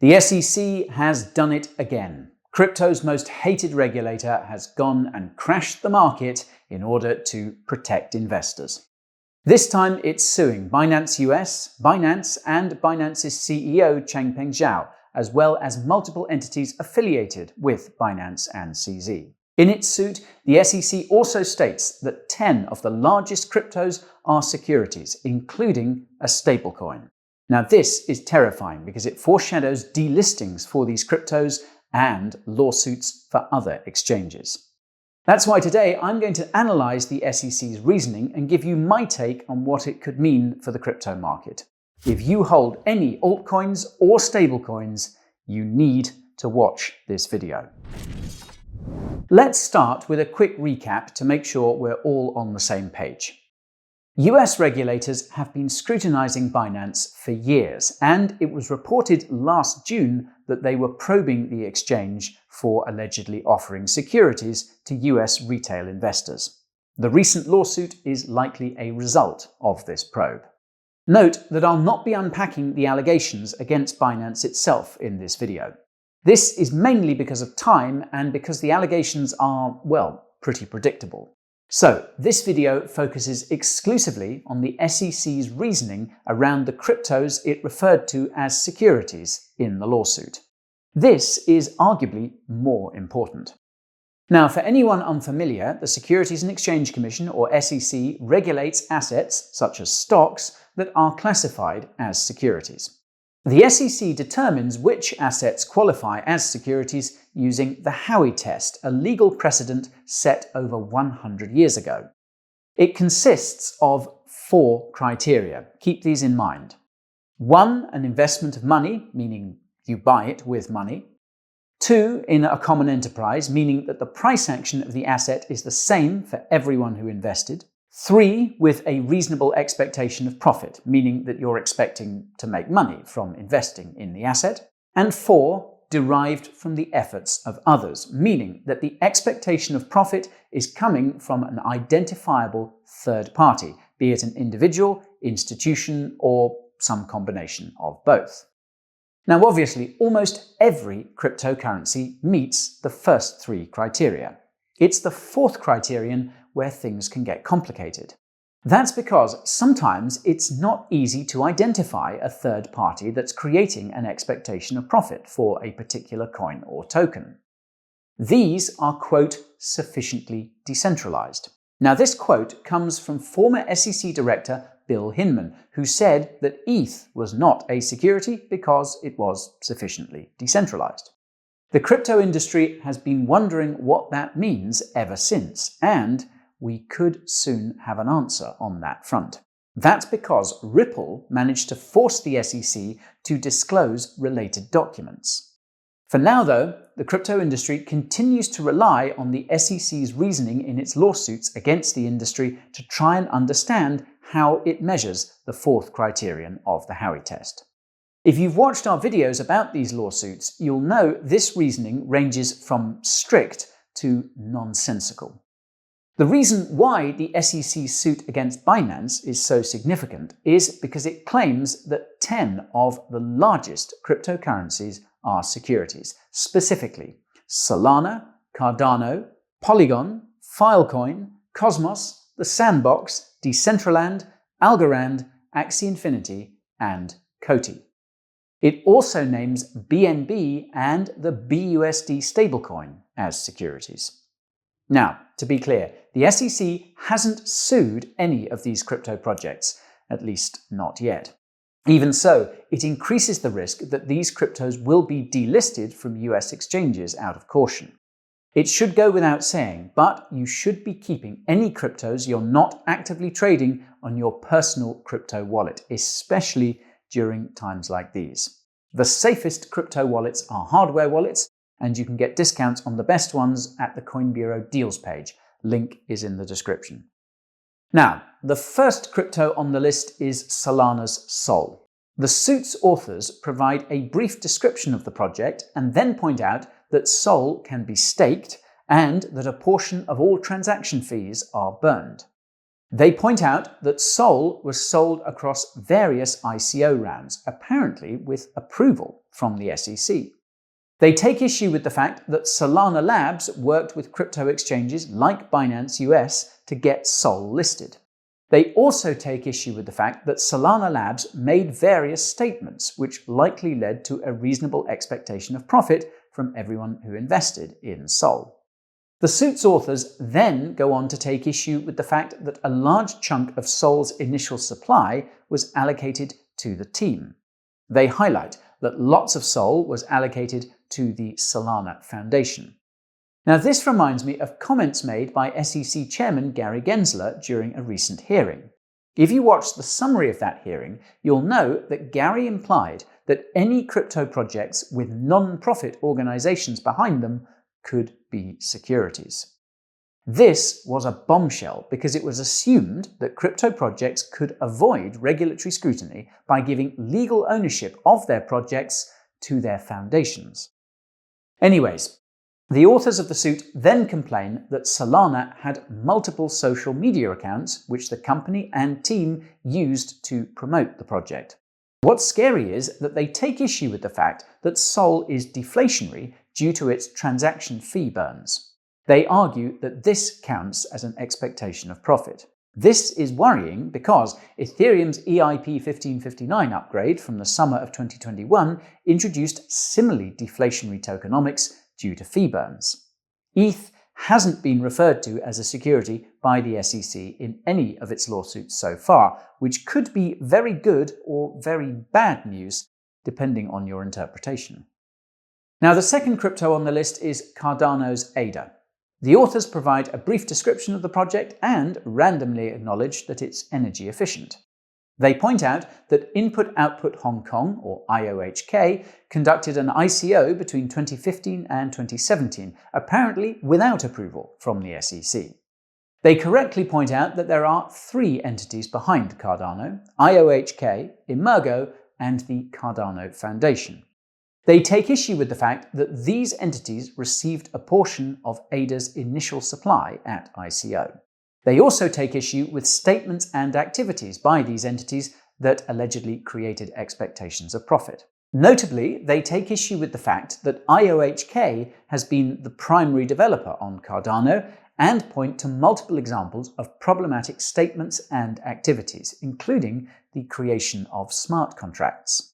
The SEC has done it again. Crypto's most hated regulator has gone and crashed the market in order to protect investors. This time it's suing Binance US, Binance, and Binance's CEO Changpeng Zhao, as well as multiple entities affiliated with Binance and CZ. In its suit, the SEC also states that 10 of the largest cryptos are securities, including a stablecoin. Now this is terrifying because it foreshadows delistings for these cryptos and lawsuits for other exchanges. That's why today I'm going to analyze the SEC's reasoning and give you my take on what it could mean for the crypto market. If you hold any altcoins or stablecoins, you need to watch this video. Let's start with a quick recap to make sure we're all on the same page. US regulators have been scrutinizing Binance for years, and it was reported last June that they were probing the exchange for allegedly offering securities to US retail investors. The recent lawsuit is likely a result of this probe. Note that I'll not be unpacking the allegations against Binance itself in this video. This is mainly because of time and because the allegations are, well, pretty predictable. So, this video focuses exclusively on the SEC's reasoning around the cryptos it referred to as securities in the lawsuit. This is arguably more important. Now, for anyone unfamiliar, the Securities and Exchange Commission, or SEC, regulates assets, such as stocks, that are classified as securities. The SEC determines which assets qualify as securities using the Howey test, a legal precedent set over 100 years ago. It consists of 4 criteria. Keep these in mind. 1, an investment of money, meaning you buy it with money. 2, in a common enterprise, meaning that the price action of the asset is the same for everyone who invested. 3, with a reasonable expectation of profit, meaning that you're expecting to make money from investing in the asset. And 4, derived from the efforts of others, meaning that the expectation of profit is coming from an identifiable third party, be it an individual, institution, or some combination of both. Now, obviously, almost every cryptocurrency meets the first 3 criteria. It's the 4th criterion where things can get complicated. That's because sometimes it's not easy to identify a third party that's creating an expectation of profit for a particular coin or token. These are, quote, sufficiently decentralized. Now, this quote comes from former SEC Director Bill Hinman, who said that ETH was not a security because it was sufficiently decentralized. The crypto industry has been wondering what that means ever since, and we could soon have an answer on that front. That's because Ripple managed to force the SEC to disclose related documents. For now, though, the crypto industry continues to rely on the SEC's reasoning in its lawsuits against the industry to try and understand how it measures the 4th criterion of the Howey test. If you've watched our videos about these lawsuits, you'll know this reasoning ranges from strict to nonsensical. The reason why the SEC's suit against Binance is so significant is because it claims that 10 of the largest cryptocurrencies are securities, specifically Solana, Cardano, Polygon, Filecoin, Cosmos, the Sandbox, Decentraland, Algorand, Axie Infinity, and Coti. It also names BNB and the BUSD stablecoin as securities. Now, to be clear, the SEC hasn't sued any of these crypto projects, at least not yet. Even so, it increases the risk that these cryptos will be delisted from US exchanges out of caution. It should go without saying, but you should be keeping any cryptos you're not actively trading on your personal crypto wallet, especially during times like these. The safest crypto wallets are hardware wallets, and you can get discounts on the best ones at the Coin Bureau deals page. Link is in the description. Now, the first crypto on the list is Solana's Sol. The suit's authors provide a brief description of the project and then point out that Sol can be staked and that a portion of all transaction fees are burned. They point out that Sol was sold across various ICO rounds, apparently with approval from the SEC. They take issue with the fact that Solana Labs worked with crypto exchanges like Binance US to get Sol listed. They also take issue with the fact that Solana Labs made various statements which likely led to a reasonable expectation of profit from everyone who invested in Sol. The suit's authors then go on to take issue with the fact that a large chunk of Sol's initial supply was allocated to the team. They highlight that lots of Sol was allocated to the Solana Foundation. Now, this reminds me of comments made by SEC Chairman Gary Gensler during a recent hearing. If you watch the summary of that hearing, you'll know that Gary implied that any crypto projects with non-profit organizations behind them could be securities. This was a bombshell because it was assumed that crypto projects could avoid regulatory scrutiny by giving legal ownership of their projects to their foundations. Anyways, the authors of the suit then complain that Solana had multiple social media accounts which the company and team used to promote the project. What's scary is that they take issue with the fact that Sol is deflationary due to its transaction fee burns. They argue that this counts as an expectation of profit. This is worrying because Ethereum's EIP 1559 upgrade from the summer of 2021 introduced similarly deflationary tokenomics due to fee burns. ETH hasn't been referred to as a security by the SEC in any of its lawsuits so far, which could be very good or very bad news, depending on your interpretation. Now, the second crypto on the list is Cardano's ADA. The authors provide a brief description of the project and randomly acknowledge that it's energy efficient. They point out that Input Output Hong Kong, or IOHK, conducted an ICO between 2015 and 2017, apparently without approval from the SEC. They correctly point out that there are three entities behind Cardano: IOHK, Emergo, and the Cardano Foundation. They take issue with the fact that these entities received a portion of ADA's initial supply at ICO. They also take issue with statements and activities by these entities that allegedly created expectations of profit. Notably, they take issue with the fact that IOHK has been the primary developer on Cardano and point to multiple examples of problematic statements and activities, including the creation of smart contracts.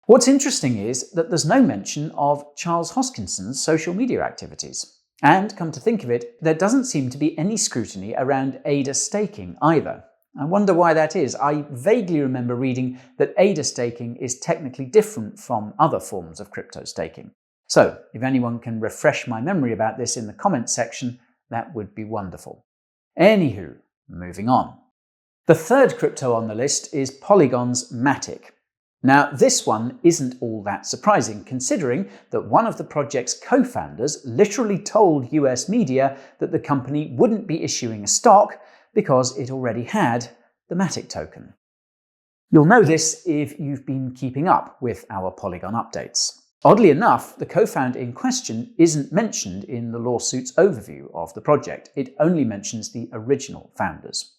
What's interesting is that there's no mention of Charles Hoskinson's social media activities. And, come to think of it, there doesn't seem to be any scrutiny around ADA staking either. I wonder why that is. I vaguely remember reading that ADA staking is technically different from other forms of crypto staking. So, if anyone can refresh my memory about this in the comments section, that would be wonderful. Anywho, moving on. The third crypto on the list is Polygon's Matic. Now, this one isn't all that surprising, considering that one of the project's co-founders literally told US media that the company wouldn't be issuing a stock because it already had the Matic token. You'll know this if you've been keeping up with our Polygon updates. Oddly enough, the co-founder in question isn't mentioned in the lawsuit's overview of the project. It only mentions the original founders.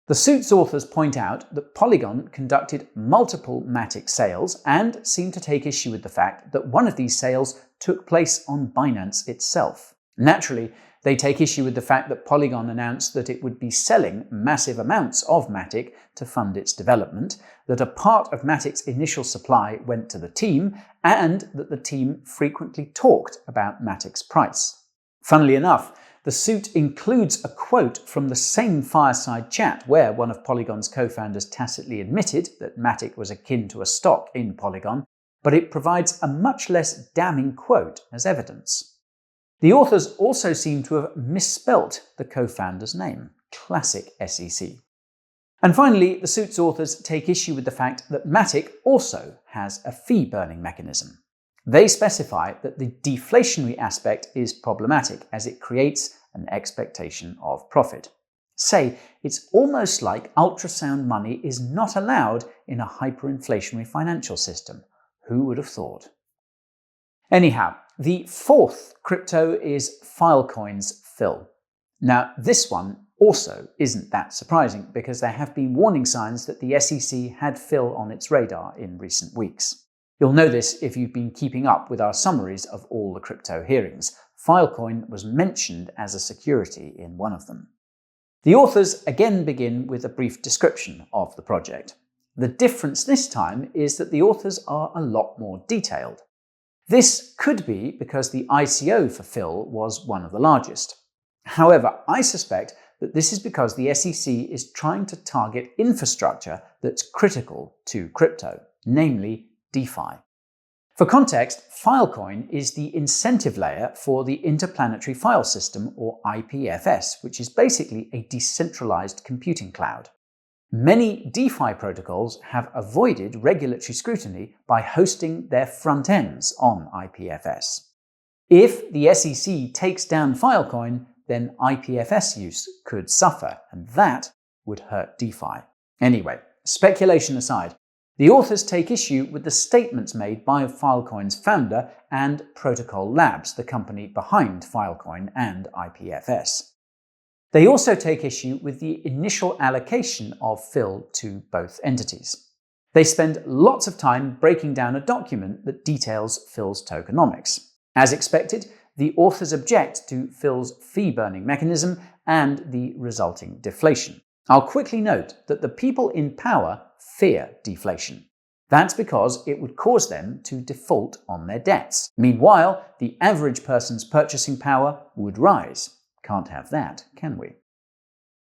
The suit's authors point out that Polygon conducted multiple Matic sales and seem to take issue with the fact that one of these sales took place on Binance itself. Naturally, they take issue with the fact that Polygon announced that it would be selling massive amounts of Matic to fund its development, that a part of Matic's initial supply went to the team, and that the team frequently talked about Matic's price. Funnily enough, the suit includes a quote from the same fireside chat where one of Polygon's co-founders tacitly admitted that Matic was akin to a stock in Polygon, but it provides a much less damning quote as evidence. The authors also seem to have misspelt the co-founder's name. Classic SEC. And finally, the suit's authors take issue with the fact that Matic also has a fee-burning mechanism. They specify that the deflationary aspect is problematic as it creates an expectation of profit. Say, it's almost like ultrasound money is not allowed in a hyperinflationary financial system. Who would have thought? Anyhow, the fourth crypto is Filecoin's Phil. Now, this one also isn't that surprising because there have been warning signs that the SEC had Phil on its radar in recent weeks. You'll know this if you've been keeping up with our summaries of all the crypto hearings. Filecoin was mentioned as a security in one of them. The authors again begin with a brief description of the project. The difference this time is that the authors are a lot more detailed. This could be because the ICO for Phil was one of the largest. However, I suspect that this is because the SEC is trying to target infrastructure that's critical to crypto, namely DeFi. For context, Filecoin is the incentive layer for the Interplanetary File System, or IPFS, which is basically a decentralized computing cloud. Many DeFi protocols have avoided regulatory scrutiny by hosting their front ends on IPFS. If the SEC takes down Filecoin, then IPFS use could suffer, and that would hurt DeFi. Anyway, speculation aside, the authors take issue with the statements made by Filecoin's founder and Protocol Labs, the company behind Filecoin and IPFS. They also take issue with the initial allocation of Phil to both entities. They spend lots of time breaking down a document that details Phil's tokenomics. As expected, the authors object to Phil's fee-burning mechanism and the resulting deflation. I'll quickly note that the people in power fear deflation. That's because it would cause them to default on their debts. Meanwhile, the average person's purchasing power would rise. Can't have that, can we?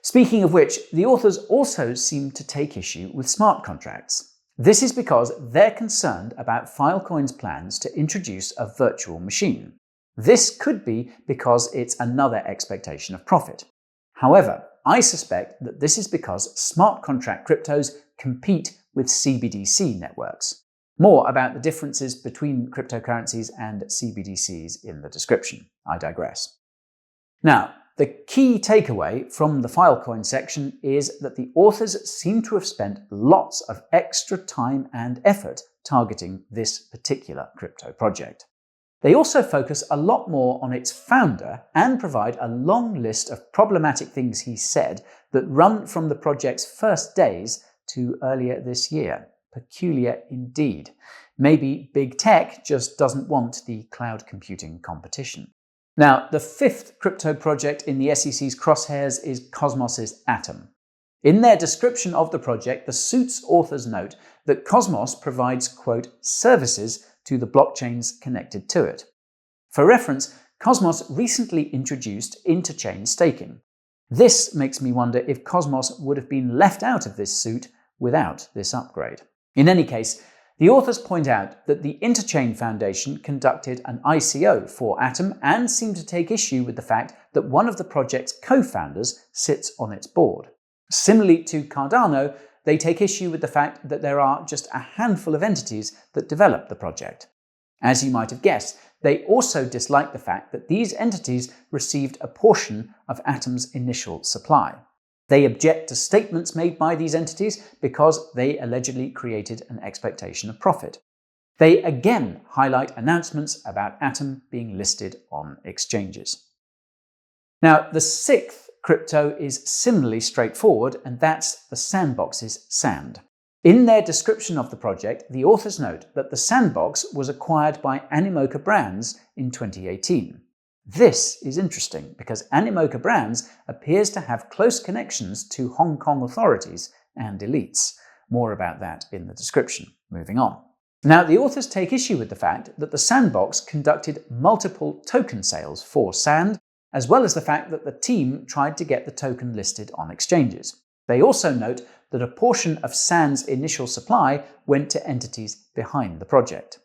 Speaking of which, the authors also seem to take issue with smart contracts. This is because they're concerned about Filecoin's plans to introduce a virtual machine. This could be because it's another expectation of profit. However, I suspect that this is because smart contract cryptos compete with CBDC networks. More about the differences between cryptocurrencies and CBDCs in the description. I digress. Now, the key takeaway from the Filecoin section is that the authors seem to have spent lots of extra time and effort targeting this particular crypto project. They also focus a lot more on its founder and provide a long list of problematic things he said that run from the project's first days to earlier this year. Peculiar indeed. Maybe big tech just doesn't want the cloud computing competition. Now, the fifth crypto project in the SEC's crosshairs is Cosmos's Atom. In their description of the project, the suit's authors note that Cosmos provides, quote, services to the blockchains connected to it. For reference, Cosmos recently introduced interchain staking. This makes me wonder if Cosmos would have been left out of this suit without this upgrade. In any case, the authors point out that the Interchain Foundation conducted an ICO for Atom and seemed to take issue with the fact that one of the project's co-founders sits on its board. Similarly to Cardano, they take issue with the fact that there are just a handful of entities that develop the project. As you might have guessed, they also dislike the fact that these entities received a portion of Atom's initial supply. They object to statements made by these entities because they allegedly created an expectation of profit. They again highlight announcements about Atom being listed on exchanges. Now, the sixth crypto is similarly straightforward, and that's the Sandbox's Sand. In their description of the project, the authors note that the Sandbox was acquired by Animoca Brands in 2018. This is interesting because Animoca Brands appears to have close connections to Hong Kong authorities and elites. More about that in the description. Moving on. Now, the authors take issue with the fact that the Sandbox conducted multiple token sales for Sand, as well as the fact that the team tried to get the token listed on exchanges. They also note that a portion of Sand's initial supply went to entities behind the project.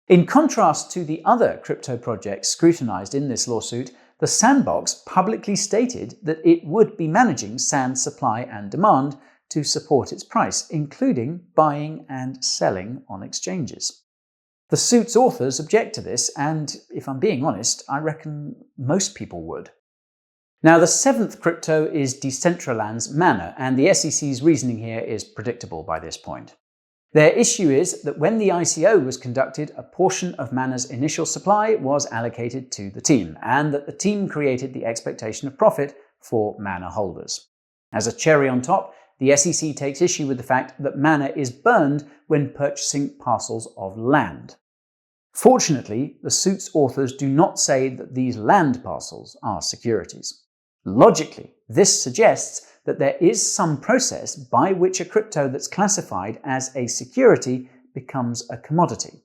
In contrast to the other crypto projects scrutinized in this lawsuit, the Sandbox publicly stated that it would be managing Sand's supply and demand to support its price, including buying and selling on exchanges. The suit's authors object to this, and if I'm being honest, I reckon most people would. Now, the seventh crypto is Decentraland's Mana, and the SEC's reasoning here is predictable by this point. Their issue is that when the ICO was conducted, a portion of Mana's initial supply was allocated to the team, and that the team created the expectation of profit for Mana holders. As a cherry on top, the SEC takes issue with the fact that Mana is burned when purchasing parcels of land. Fortunately, the suit's authors do not say that these land parcels are securities. Logically, this suggests that there is some process by which a crypto that's classified as a security becomes a commodity.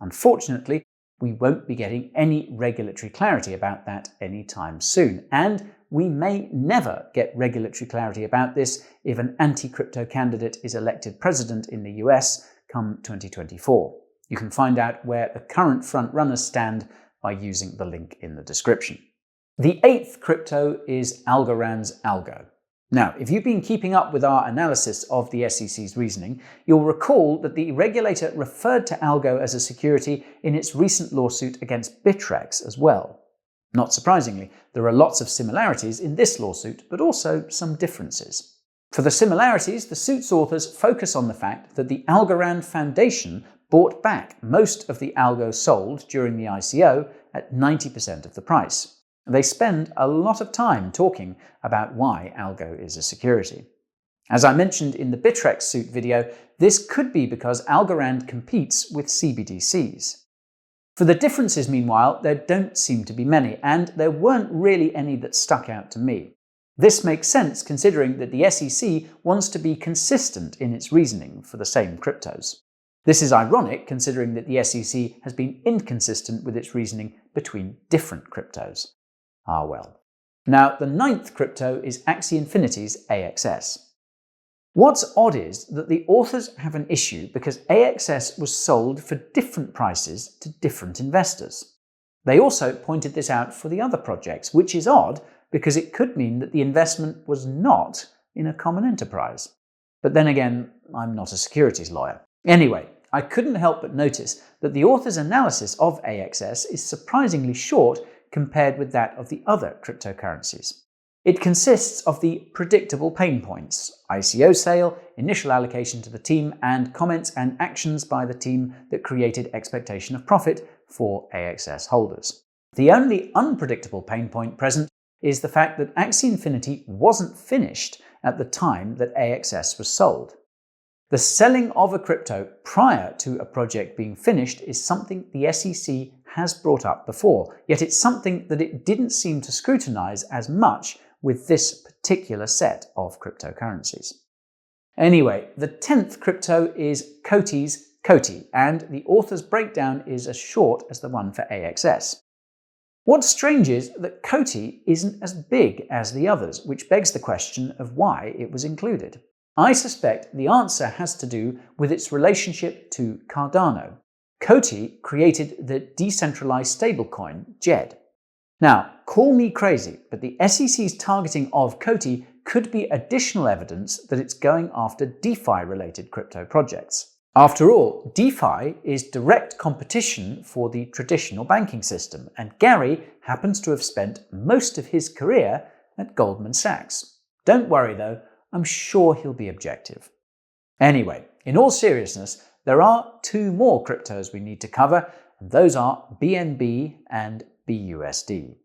Unfortunately, we won't be getting any regulatory clarity about that anytime soon, and we may never get regulatory clarity about this if an anti-crypto candidate is elected president in the US come 2024. You can find out where the current frontrunners stand by using the link in the description. The eighth crypto is Algorand's Algo. Now, if you've been keeping up with our analysis of the SEC's reasoning, you'll recall that the regulator referred to Algo as a security in its recent lawsuit against Bittrex as well. Not surprisingly, there are lots of similarities in this lawsuit, but also some differences. For the similarities, the suit's authors focus on the fact that the Algorand Foundation bought back most of the Algo sold during the ICO at 90% of the price. They spend a lot of time talking about why Algo is a security. As I mentioned in the Bittrex suit video, this could be because Algorand competes with CBDCs. For the differences, meanwhile, there don't seem to be many, and there weren't really any that stuck out to me. This makes sense considering that the SEC wants to be consistent in its reasoning for the same cryptos. This is ironic considering that the SEC has been inconsistent with its reasoning between different cryptos. Ah well. Now, the ninth crypto is Axie Infinity's AXS. What's odd is that the authors have an issue because AXS was sold for different prices to different investors. They also pointed this out for the other projects, which is odd because it could mean that the investment was not in a common enterprise. But then again, I'm not a securities lawyer. Anyway, I couldn't help but notice that the author's analysis of AXS is surprisingly short compared with that of the other cryptocurrencies. It consists of the predictable pain points: ICO sale, initial allocation to the team, and comments and actions by the team that created expectation of profit for AXS holders. The only unpredictable pain point present is the fact that Axie Infinity wasn't finished at the time that AXS was sold. The selling of a crypto prior to a project being finished is something the SEC has brought up before, yet it's something that it didn't seem to scrutinize as much with this particular set of cryptocurrencies. Anyway, the 10th crypto is Coti's Coti, and the author's breakdown is as short as the one for AXS. What's strange is that Coti isn't as big as the others, which begs the question of why it was included. I suspect the answer has to do with its relationship to Cardano. Coti created the decentralized stablecoin, JED. Now, call me crazy, but the SEC's targeting of Coti could be additional evidence that it's going after DeFi-related crypto projects. After all, DeFi is direct competition for the traditional banking system, and Gary happens to have spent most of his career at Goldman Sachs. Don't worry though, I'm sure he'll be objective. Anyway, in all seriousness, there are two more cryptos we need to cover, and those are BNB and BUSD.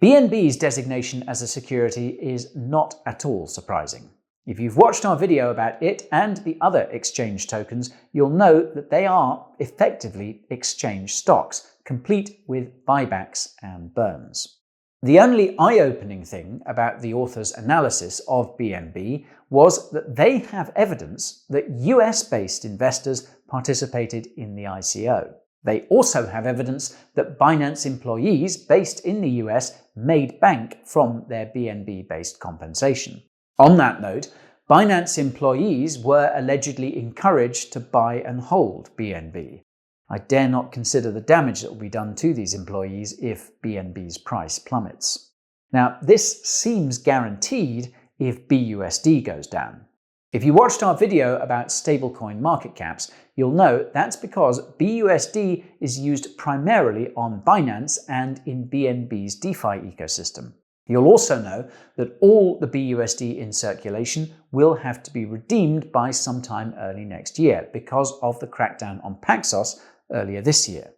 BNB's designation as a security is not at all surprising. If you've watched our video about it and the other exchange tokens, you'll know that they are effectively exchange stocks, complete with buybacks and burns. The only eye-opening thing about the author's analysis of BNB was that they have evidence that US-based investors participated in the ICO. They also have evidence that Binance employees based in the US made bank from their BNB-based compensation. On that note, Binance employees were allegedly encouraged to buy and hold BNB. I dare not consider the damage that will be done to these employees if BNB's price plummets. Now, this seems guaranteed if BUSD goes down. If you watched our video about stablecoin market caps, you'll know that's because BUSD is used primarily on Binance and in BNB's DeFi ecosystem. You'll also know that all the BUSD in circulation will have to be redeemed by sometime early next year because of the crackdown on Paxos earlier this year.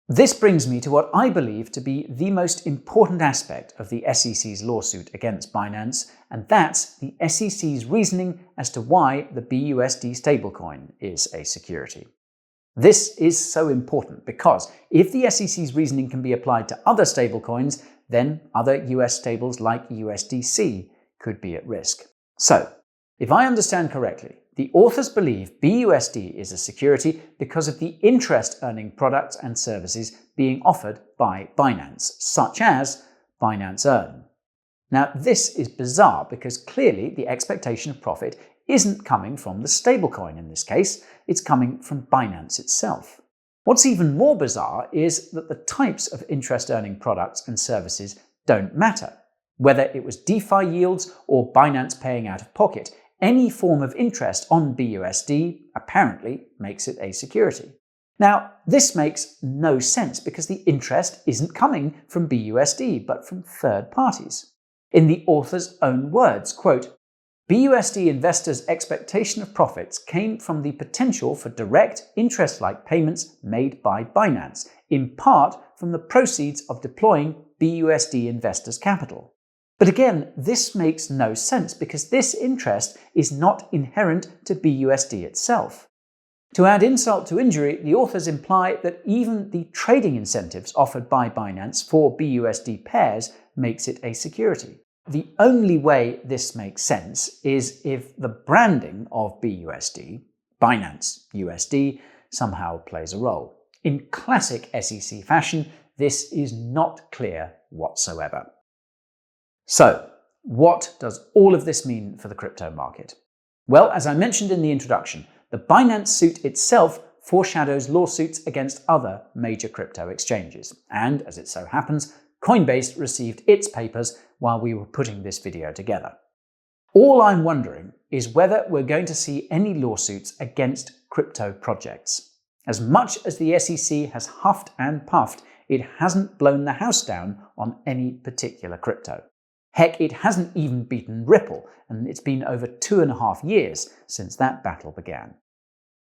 This brings me to what I believe to be the most important aspect of the SEC's lawsuit against Binance, and that's the SEC's reasoning as to why the BUSD stablecoin is a security. This is so important because if the SEC's reasoning can be applied to other stablecoins, then other US stables like USDC could be at risk. So, if I understand correctly, the authors believe BUSD is a security because of the interest-earning products and services being offered by Binance, such as Binance Earn. Now, this is bizarre because clearly the expectation of profit isn't coming from the stablecoin in this case, it's coming from Binance itself. What's even more bizarre is that the types of interest-earning products and services don't matter. Whether it was DeFi yields or Binance paying out of pocket, any form of interest on BUSD apparently makes it a security. Now, this makes no sense because the interest isn't coming from BUSD but from third parties. In the author's own words, quote, BUSD investors' expectation of profits came from the potential for direct interest-like payments made by Binance, in part from the proceeds of deploying BUSD investors' capital. But again, this makes no sense because this interest is not inherent to BUSD itself. To add insult to injury, the authors imply that even the trading incentives offered by Binance for BUSD pairs makes it a security. The only way this makes sense is if the branding of BUSD, Binance USD, somehow plays a role. In classic SEC fashion, this is not clear whatsoever. So, what does all of this mean for the crypto market? Well, as I mentioned in the introduction, the Binance suit itself foreshadows lawsuits against other major crypto exchanges. And, as it so happens, Coinbase received its papers while we were putting this video together. All I'm wondering is whether we're going to see any lawsuits against crypto projects. As much as the SEC has huffed and puffed, it hasn't blown the house down on any particular crypto. Heck, it hasn't even beaten Ripple, and it's been over 2.5 years since that battle began.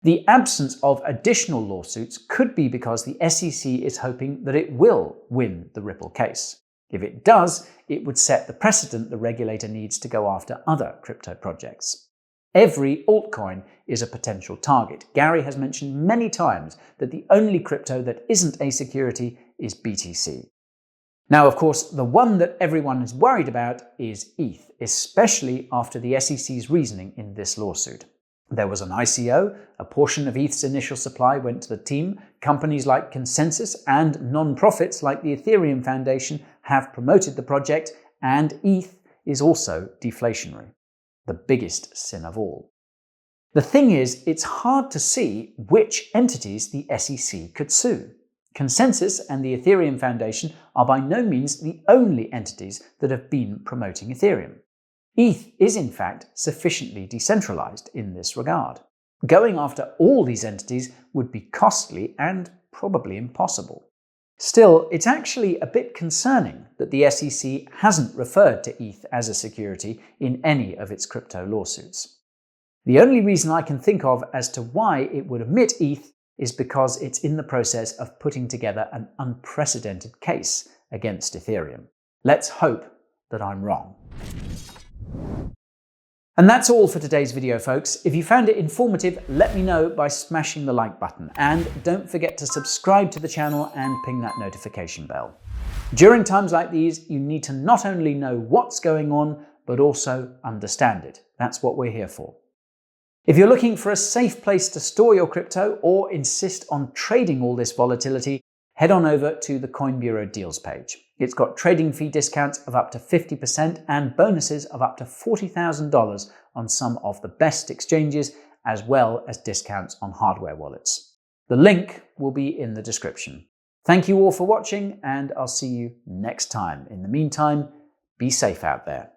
The absence of additional lawsuits could be because the SEC is hoping that it will win the Ripple case. If it does, it would set the precedent the regulator needs to go after other crypto projects. Every altcoin is a potential target. Gary has mentioned many times that the only crypto that isn't a security is BTC. Now, of course, the one that everyone is worried about is ETH, especially after the SEC's reasoning in this lawsuit. There was an ICO, a portion of ETH's initial supply went to the team, companies like Consensus and non-profits like the Ethereum Foundation have promoted the project, and ETH is also deflationary. The biggest sin of all. The thing is, it's hard to see which entities the SEC could sue. Consensus and the Ethereum Foundation are by no means the only entities that have been promoting Ethereum. ETH is in fact sufficiently decentralized in this regard. Going after all these entities would be costly and probably impossible. Still, it's actually a bit concerning that the SEC hasn't referred to ETH as a security in any of its crypto lawsuits. The only reason I can think of as to why it would omit ETH is because it's in the process of putting together an unprecedented case against Ethereum. Let's hope that I'm wrong. And that's all for today's video, folks. If you found it informative, let me know by smashing the like button. And don't forget to subscribe to the channel and ping that notification bell. During times like these, you need to not only know what's going on, but also understand it. That's what we're here for. If you're looking for a safe place to store your crypto or insist on trading all this volatility, head on over to the Coin Bureau deals page. It's got trading fee discounts of up to 50% and bonuses of up to $40,000 on some of the best exchanges, as well as discounts on hardware wallets. The link will be in the description. Thank you all for watching, and I'll see you next time. In the meantime, be safe out there.